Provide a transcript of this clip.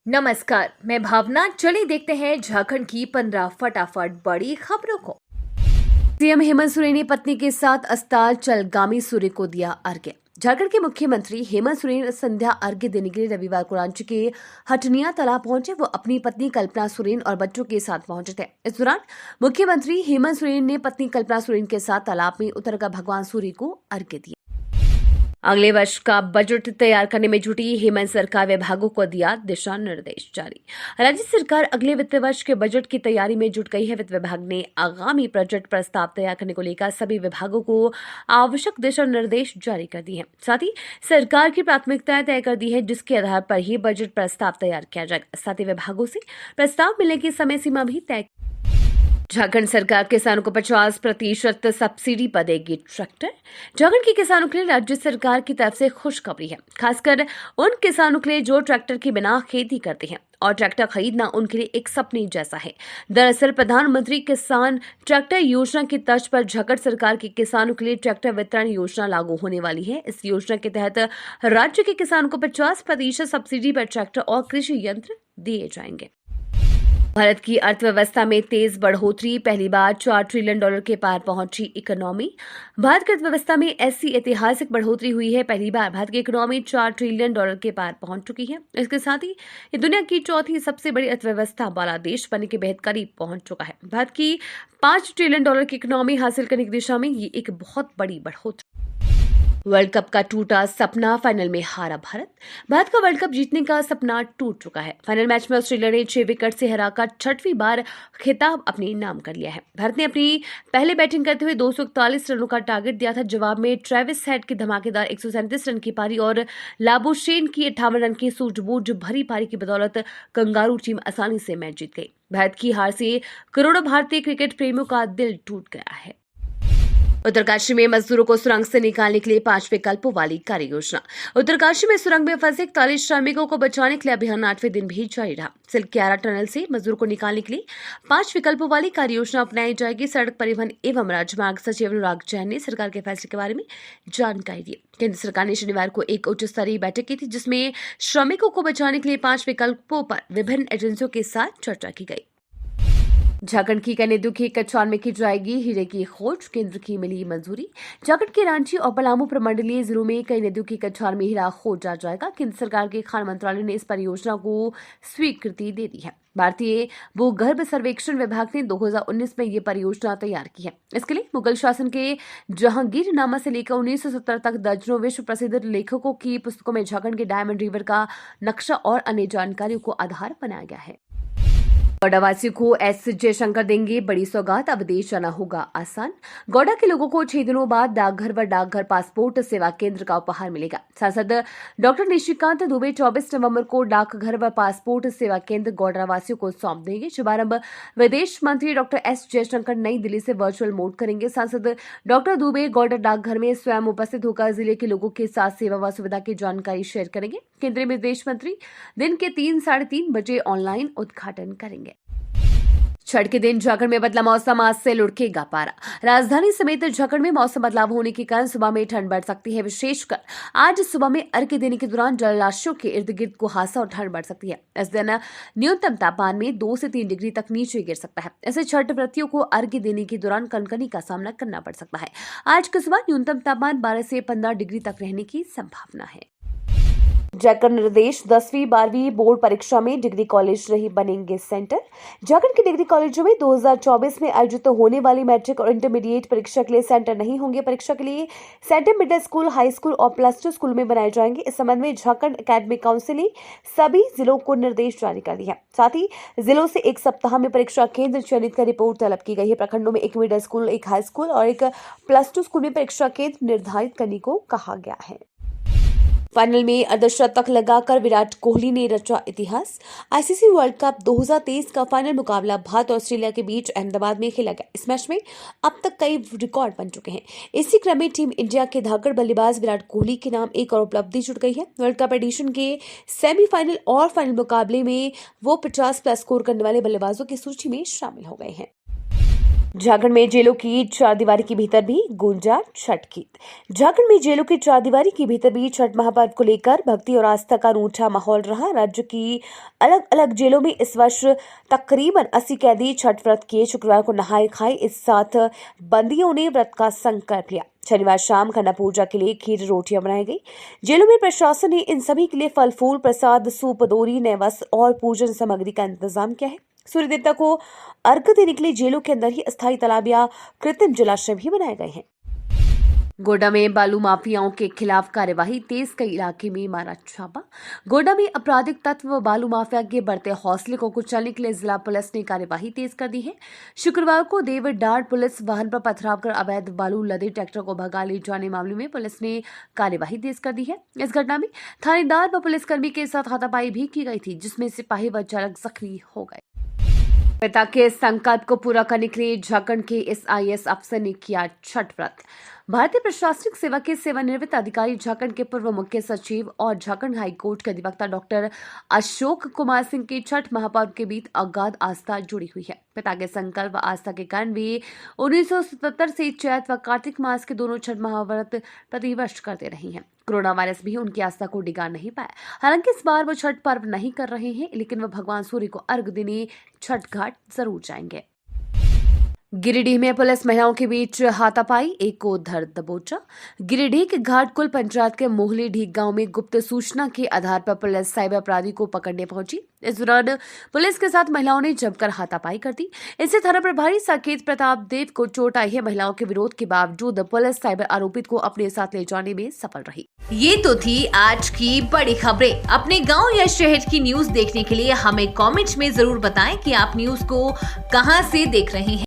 नमस्कार, मैं भावना। चलिए देखते हैं झारखंड की 15 फटाफट बड़ी खबरों को। सीएम हेमंत सोरेन ने पत्नी के साथ अस्ताल चलगामी सूर्य को दिया अर्घ्य। झारखंड के मुख्यमंत्री हेमंत सोरेन संध्या अर्घ्य देने के लिए रविवार को रांची के हटनिया तालाब पहुंचे। वो अपनी पत्नी कल्पना सोरेन और बच्चों के साथ पहुंचे थे। इस दौरान मुख्यमंत्री हेमंत सोरेन ने पत्नी कल्पना सोरेन के साथ तालाब में उतरकर भगवान सूर्य को अर्घ्य दिया। अगले वर्ष का बजट तैयार करने में जुटी हेमंत सरकार विभागों को दिया दिशा निर्देश जारी। राज्य सरकार अगले वित्त वर्ष के बजट की तैयारी में जुट गई है। वित्त विभाग ने आगामी बजट प्रस्ताव तैयार करने को लेकर सभी विभागों को आवश्यक दिशा निर्देश जारी कर दिए हैं। साथ ही सरकार की प्राथमिकताएं तय कर दी है, जिसके आधार पर ही बजट प्रस्ताव तैयार किया जाएगा। साथ ही विभागों से प्रस्ताव मिलने की समय सीमा भी तय। झारखंड सरकार किसानों को 50% सब्सिडी पर देगी ट्रैक्टर। झारखंड के किसानों के लिए राज्य सरकार की तरफ से खुशखबरी है, खासकर उन किसानों के लिए जो ट्रैक्टर के बिना खेती करते हैं और ट्रैक्टर खरीदना उनके लिए एक सपने जैसा है। दरअसल प्रधानमंत्री किसान ट्रैक्टर योजना की तर्ज पर झारखंड सरकार के किसानों के लिए ट्रैक्टर वितरण योजना लागू होने वाली है। इस योजना के तहत राज्य के किसानों को 50% सब्सिडी पर ट्रैक्टर और कृषि यंत्र दिए जाएंगे। भारत की अर्थव्यवस्था में तेज बढ़ोतरी। पहली बार $4 ट्रिलियन के पार पहुंची इकोनॉमी। भारत की अर्थव्यवस्था में ऐसी ऐतिहासिक बढ़ोतरी हुई है। पहली बार भारत की इकोनॉमी $4 ट्रिलियन के पार पहुंच चुकी है। इसके साथ ही ये दुनिया की चौथी सबसे बड़ी अर्थव्यवस्था वाला देश बनने के बेहद करीब पहुंच चुका है। भारत की $5 ट्रिलियन की इकोनॉमी हासिल करने की दिशा में ये एक बहुत बड़ी बढ़ोतरी। वर्ल्ड कप का टूटा सपना, फाइनल में हारा भारत। भारत का वर्ल्ड कप जीतने का सपना टूट चुका है। फाइनल मैच में ऑस्ट्रेलिया ने 6 विकेट से हराकर 6वीं बार खिताब अपने नाम कर लिया है। भारत ने अपनी पहले बैटिंग करते हुए 241 रनों का टारगेट दिया था। जवाब में ट्रेविस हेड की धमाकेदार 137 रन की पारी और लाबुशेन की 58 रन की सूझबूझ भरी पारी की बदौलत कंगारू टीम आसानी से मैच जीत गई। भारत की हार से करोड़ों भारतीय क्रिकेट प्रेमियों का दिल टूट गया है। उत्तरकाशी में मजदूरों को सुरंग से निकालने के लिए 5 विकल्पों वाली कार्य योजना। उत्तरकाशी में सुरंग में फंसे 41 श्रमिकों को बचाने के लिए अभियान 8वें दिन भी जारी रहा। सिलक्यारा टनल से मजदूरों को निकालने के लिए 5 विकल्पों वाली कार्य योजना अपनाई जाएगी। सड़क परिवहन एवं राजमार्ग सचिव अनुराग जैन ने सरकार के फैसले के बारे में जानकारी दी। केंद्र सरकार ने शनिवार को एक उच्च स्तरीय बैठक की थी, जिसमें श्रमिकों को बचाने के लिए 5 विकल्पों पर विभिन्न एजेंसियों के साथ चर्चा की गई। झारखंड की कई नदियों की कछान में की जाएगी हीरे की खोज, केंद्र की मिली मंजूरी। झारखंड के रांची और पलामू प्रमंडलीय जिलों में कई नदियों की कछान में हीरा खोजा जाएगा। केंद्र सरकार के खान मंत्रालय ने इस परियोजना को स्वीकृति दे दी है। भारतीय भूगर्भ सर्वेक्षण विभाग ने 2019 में ये परियोजना तैयार की है। इसके लिए मुगल शासन के जहांगीरनामा से लेकर 1970 तक दर्जनों विश्व प्रसिद्ध लेखकों की पुस्तकों में झारखंड के डायमंड रिवर का नक्शा और अन्य जानकारियों को आधार बनाया गया है। गौड़ावासियों को एस जयशंकर देंगे बड़ी सौगात, अब देश जाना होगा आसान। गौड़ा के लोगों को 6 दिनों बाद डाकघर व डाकघर पासपोर्ट सेवा केंद्र का उपहार मिलेगा। सांसद डॉक्टर निशिकांत दुबे 24 नवंबर को डाकघर व पासपोर्ट सेवा केंद्र गौड़ावासियों को सौंप देंगे। शुभारंभ विदेश मंत्री डॉक्टर एस जयशंकर नई दिल्ली से वर्चुअल मोड करेंगे। सांसद डॉक्टर दुबे गौड़ा डाकघर में स्वयं उपस्थित होकर जिले के लोगों के साथ सेवा व सुविधा की जानकारी शेयर करेंगे। केंद्रीय विदेश मंत्री दिन के 3 साढ़े 3 बजे ऑनलाइन उद्घाटन करेंगे। छठ के दिन झारखंड में बदला मौसम, आज से लुढ़केगा पारा। राजधानी समेत झारखंड में मौसम बदलाव होने के कारण सुबह में ठंड बढ़ सकती है। विशेषकर आज सुबह में अर्घ्य देने के दौरान जलाशयों के इर्द गिर्द कुहासा और ठंड बढ़ सकती है। इस दिन न्यूनतम तापमान में 2 से 3 डिग्री तक नीचे गिर सकता है। ऐसे छठ व्रतियों को अर्घ्य देने के दौरान कनकनी का सामना करना पड़ सकता है। आज की सुबह न्यूनतम तापमान 12 से 15 डिग्री तक रहने की संभावना है। झारखंड निर्देश 10वीं 12वीं बोर्ड परीक्षा में डिग्री कॉलेज नहीं बनेंगे सेंटर। झारखंड के डिग्री कॉलेजों में 2024 में आयोजित होने वाली मैट्रिक और इंटरमीडिएट परीक्षा के लिए सेंटर नहीं होंगे। परीक्षा के लिए centre middle school, high school और +2 स्कूल में बनाए जाएंगे। इस संबंध में झारखंड एकेडमिक काउंसिल ने सभी जिलों को निर्देश जारी कर दिया है। साथ ही जिलों से 1 सप्ताह में परीक्षा केंद्र चयनित कर रिपोर्ट तलब की गई है। प्रखंडों में 1 मिडिल स्कूल, 1 हाई स्कूल और 1 +2 स्कूल में परीक्षा केंद्र निर्धारित करने को कहा गया है। फाइनल में अर्धशतक लगाकर विराट कोहली ने रचा इतिहास। आईसीसी वर्ल्ड कप 2023 का फाइनल मुकाबला भारत और ऑस्ट्रेलिया के बीच अहमदाबाद में खेला गया। इस मैच में अब तक कई रिकॉर्ड बन चुके हैं। इसी क्रम में टीम इंडिया के धाकड़ बल्लेबाज विराट कोहली के नाम एक और उपलब्धि जुड़ गई है। वर्ल्ड कप एडिशन के सेमीफाइनल और फाइनल मुकाबले में वो 50+ स्कोर करने वाले बल्लेबाजों की सूची में शामिल हो गए हैं। झारखंड में जेलों की चारदीवारी के भीतर भी गूंजा छठ गीत। झारखंड में जेलों की चारदीवारी के भीतर भी छठ महापर्व को लेकर भक्ति और आस्था का अनूठा माहौल रहा। राज्य की अलग अलग जेलों में इस वर्ष तकरीबन 80 कैदी छठ व्रत किए। शुक्रवार को नहाए खाए इस साथ बंदियों ने व्रत का संकल्प लिया। शनिवार शाम खन्ना पूजा के लिए खीर रोटियां बनाई गई। जेलों में प्रशासन ने इन सभी के लिए फल फूल, प्रसाद, सूप, दोरी, नए वस्त्र और पूजन सामग्री का इंतजाम किया है। सूर्य देवता को अर्घ्य देने के लिए जेलों के अंदर ही अस्थायी तालाब या कृत्रिम जलाशय भी बनाए गए हैं। गोड्डा में बालू माफियाओं के खिलाफ कार्यवाही तेज, कई इलाके में मारा छापा। गोड्डा में आपराधिक तत्व व बालू माफिया के बढ़ते हौसले को कुचलने के लिए जिला पुलिस ने कार्यवाही तेज कर दी है। शुक्रवार को देवडार पुलिस वाहन पर पथराव कर अवैध बालू लदे ट्रैक्टर को भगा ले जाने मामले में पुलिस ने कार्यवाही तेज कर दी है। इस घटना में थानेदार व पुलिसकर्मी के साथ हाथापाई भी की गई थी, जिसमें सिपाही व चालक जख्मी हो गए। पिता के संकल्प को पूरा करने के लिए झारखंड के SIS अफसर ने किया छठ व्रत। भारतीय प्रशासनिक सेवा के सेवानिवृत्त अधिकारी, झारखंड के पूर्व मुख्य सचिव और झारखंड हाईकोर्ट के अधिवक्ता डॉक्टर अशोक कुमार सिंह के छठ महापर्व के बीच अगाध आस्था जुड़ी हुई है। पिता के संकल्प व आस्था के कारण वे 1977 से चैत व कार्तिक मास के दोनों छठ महाव्रत प्रतिवर्ष करते रहे हैं। कोरोना वायरस भी उनकी आस्था को डिगा नहीं पाया। हालांकि इस बार वो छठ पर्व नहीं कर रहे हैं, लेकिन वह भगवान सूर्य को अर्घ्य देने छठ घाट जरूर जाएंगे। गिरिडीह में पुलिस महिलाओं के बीच हाथापाई, एक को धर दबोचा। गिरिडीह के घाटकुल पंचायत के मोहली ढीक गांव में गुप्त सूचना के आधार पर पुलिस साइबर अपराधी को पकड़ने पहुंची। इस दौरान पुलिस के साथ महिलाओं ने जमकर हाथापाई कर दी। इससे थाना प्रभारी साकेत प्रताप देव को चोट आई है। महिलाओं के विरोध के बावजूद पुलिस साइबर आरोपित को अपने साथ ले जाने में सफल रही। ये तो थी आज की बड़ी खबरें। अपने गांव या शहर की न्यूज देखने के लिए हमें कमेंट में जरूर बताएं कि आप न्यूज को कहां से देख रहे हैं।